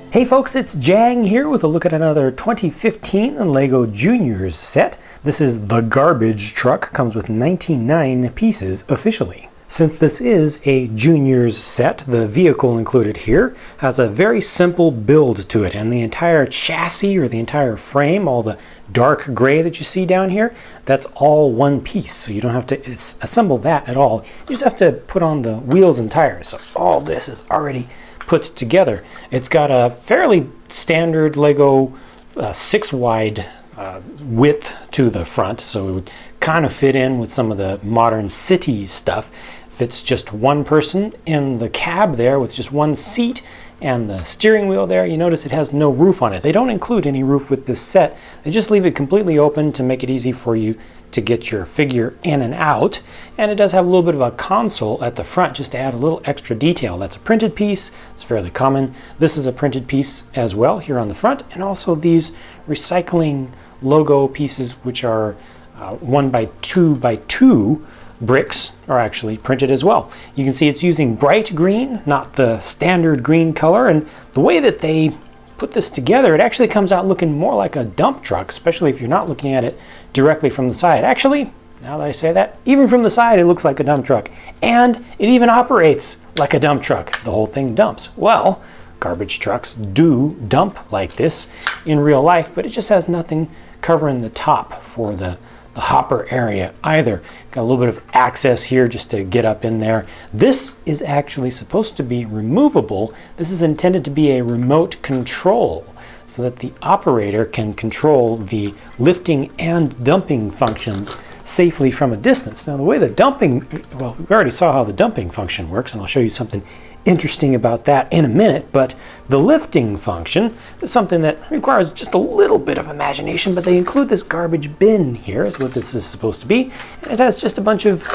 Hey folks, it's JANG here with a look at another 2015 LEGO Juniors set. This is the garbage truck, comes with 99 pieces officially. Since this is a Juniors set, the vehicle included here has a very simple build to it, and the entire chassis or the entire frame, all the dark gray that you see down here, that's all one piece, so you don't have to assemble that at all. You just have to put on the wheels and tires, so all this is already put together. It's got a fairly standard LEGO 6 wide width to the front, so it would kind of fit in with some of the modern city stuff. Fits just one person in the cab there with just one seat, and the steering wheel there, you notice it has no roof on it. They don't include any roof with this set. They just leave it completely open to make it easy for you to get your figure in and out. And it does have a little bit of a console at the front just to add a little extra detail. That's a printed piece. It's fairly common. This is a printed piece as well here on the front, and also these recycling logo pieces, which are 1 by 2 by 2 bricks, are actually printed as well. You can see it's using bright green, not the standard green color, and the way that they put this together, it actually comes out looking more like a dump truck, especially if you're not looking at it directly from the side. Actually, now that I say that, even from the side it looks like a dump truck, and it even operates like a dump truck. The whole thing dumps. Well, garbage trucks do dump like this in real life, but it just has nothing covering the top for the hopper area either. Got a little bit of access here just to get up in there. This is actually supposed to be removable. This is intended to be a remote control so that the operator can control the lifting and dumping functions safely from a distance. Now the way the dumping, well, we already saw how the dumping function works, and I'll show you something interesting about that in a minute, but the lifting function is something that requires just a little bit of imagination, but they include this garbage bin here, is what this is supposed to be, and it has just a bunch of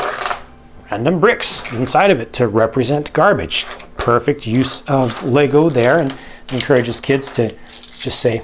random bricks inside of it to represent garbage. Perfect use of LEGO there, and encourages kids to just say,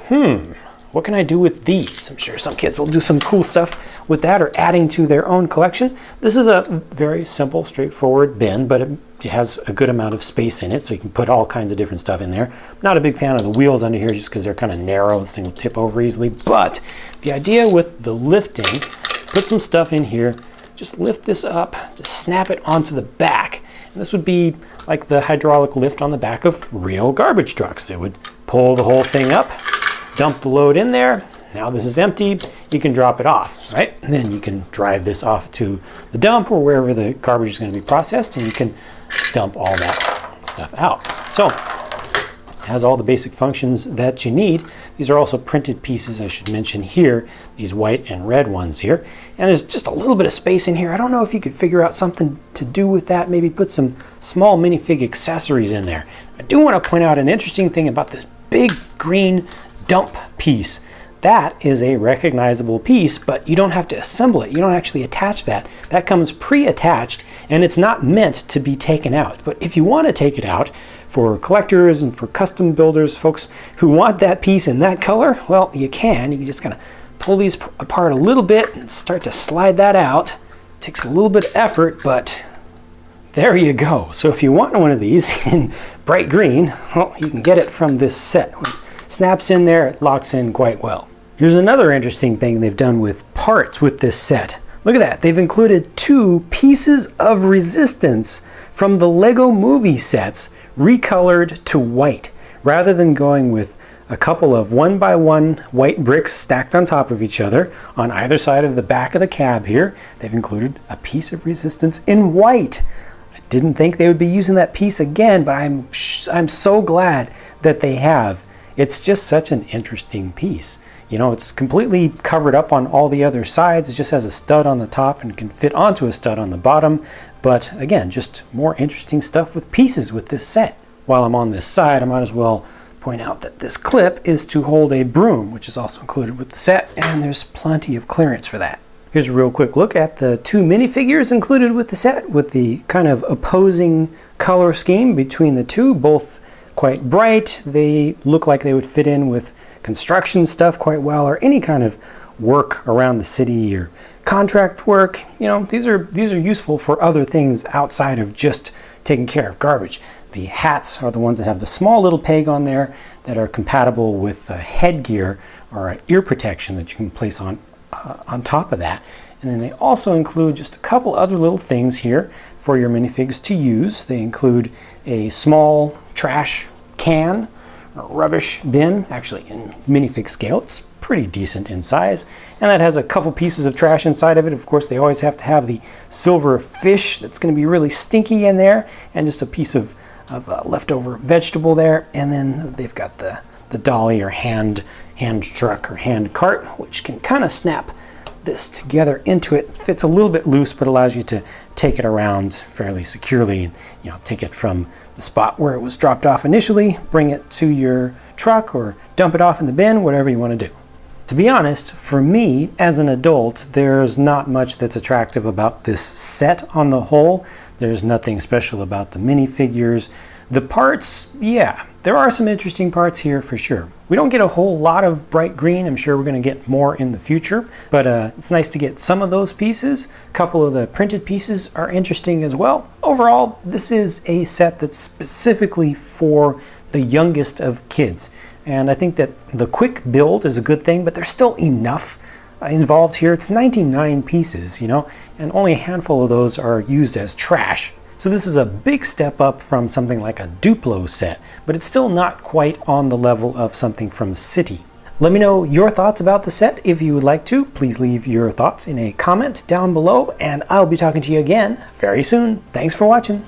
what can I do with these? I'm sure some kids will do some cool stuff with that, or adding to their own collection. This is a very simple, straightforward bin, but it has a good amount of space in it, so you can put all kinds of different stuff in there. Not a big fan of the wheels under here just because they're kind of narrow. This thing will tip over easily, but the idea with the lifting, put some stuff in here, just lift this up, just snap it onto the back. And this would be like the hydraulic lift on the back of real garbage trucks. It would pull the whole thing up, dump the load in there. Now this is empty, you can drop it off, right? And then you can drive this off to the dump or wherever the garbage is going to be processed, and you can dump all that stuff out. So it has all the basic functions that you need. These are also printed pieces, I should mention here, these white and red ones here. And there's just a little bit of space in here. I don't know if you could figure out something to do with that, maybe put some small minifig accessories in there. I do want to point out an interesting thing about this big green dump piece. That is a recognizable piece, but you don't have to assemble it. You don't actually attach that. That comes pre-attached, and it's not meant to be taken out. But if you want to take it out for collectors and for custom builders, folks who want that piece in that color, well, you can. You can just kind of pull these apart a little bit and start to slide that out. It takes a little bit of effort, but there you go. So if you want one of these in bright green, well, you can get it from this set. Snaps in there, it locks in quite well. Here's another interesting thing they've done with parts with this set. Look at that, they've included 2 pieces of resistance from the LEGO movie sets recolored to white. Rather than going with a couple of 1 by 1 white bricks stacked on top of each other on either side of the back of the cab here, they've included a piece of resistance in white. I didn't think they would be using that piece again, but I'm so glad that they have. It's just such an interesting piece. You know, it's completely covered up on all the other sides. It just has a stud on the top and can fit onto a stud on the bottom. But again, just more interesting stuff with pieces with this set. While I'm on this side, I might as well point out that this clip is to hold a broom, which is also included with the set, and there's plenty of clearance for that. Here's a real quick look at the 2 minifigures included with the set, with the kind of opposing color scheme between the two, both quite bright. They look like they would fit in with construction stuff quite well, or any kind of work around the city or contract work. You know, these are useful for other things outside of just taking care of garbage. The hats are the ones that have the small little peg on there that are compatible with headgear or ear protection that you can place on top of that. And then they also include just a couple other little things here for your minifigs to use. They include a small trash can, or rubbish bin, actually in minifig scale. It's pretty decent in size. And that has a couple pieces of trash inside of it. Of course, they always have to have the silver fish that's going to be really stinky in there, and just a piece of leftover vegetable there. And then they've got the dolly or hand truck or hand cart, which can kind of snap this together into it. Fits a little bit loose, but allows you to take it around fairly securely, and take it from the spot where it was dropped off initially, bring it to your truck or dump it off in the bin, whatever you want to do. To be honest, for me as an adult, there's not much that's attractive about this set on the whole. There's nothing special about the minifigures. The parts, yeah, there are some interesting parts here for sure. We don't get a whole lot of bright green. I'm sure we're going to get more in the future, but it's nice to get some of those pieces. A couple of the printed pieces are interesting as well. Overall, this is a set that's specifically for the youngest of kids. And I think that the quick build is a good thing, but there's still enough involved here. It's 99 pieces, and only a handful of those are used as trash. So this is a big step up from something like a Duplo set, but it's still not quite on the level of something from City. Let me know your thoughts about the set. If you would like to, please leave your thoughts in a comment down below, and I'll be talking to you again very soon. Thanks for watching.